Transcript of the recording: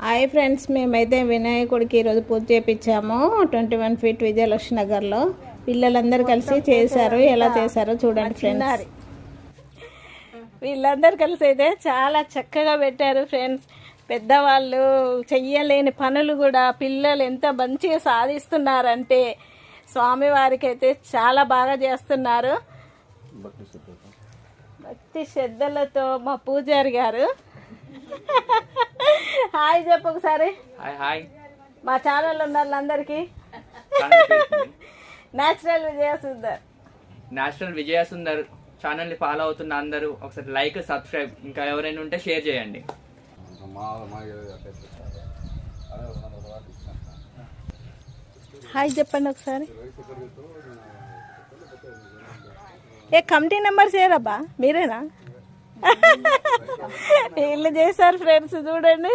Hi friends, మేమైతే వినాయకుడికి ఈరోజు పూజ చేయించాము 21 ఫీట్ విజయలక్ష్మి నగర్లో. పిల్లలందరూ కలిసి చేశారు. ఎలా చేశారో చూడండి ఫ్రెండ్స్. వీళ్ళందరూ కలిసి అయితే చాలా చక్కగా పెట్టారు ఫ్రెండ్స్. పెద్దవాళ్ళు చెయ్యలేని పనులు కూడా పిల్లలు ఎంత మంచిగా సాధిస్తున్నారంటే స్వామివారికి అయితే చాలా బాగా చేస్తున్నారు. భక్తి శ్రద్ధలతో మా పూజారి గారు హాయ్ చెప్పు ఒకసారి. హాయ్ మా ఛానల్ ఉన్న వాళ్ళందరికీ నేచురల్ విజయ సుందర్ ఛానల్ని ఫాలో అవుతున్న అందరూ ఒకసారి లైక్ సబ్స్క్రైబ్, ఇంకా ఎవరైనా ఉంటే షేర్ చేయండి. హాయ్ చెప్పండి ఒకసారి. ఏ కమిటీ నెంబర్స్ ఏరబ్బా మీరేనా? వీళ్ళు చేశారు ఫ్రెండ్స్, చూడండి.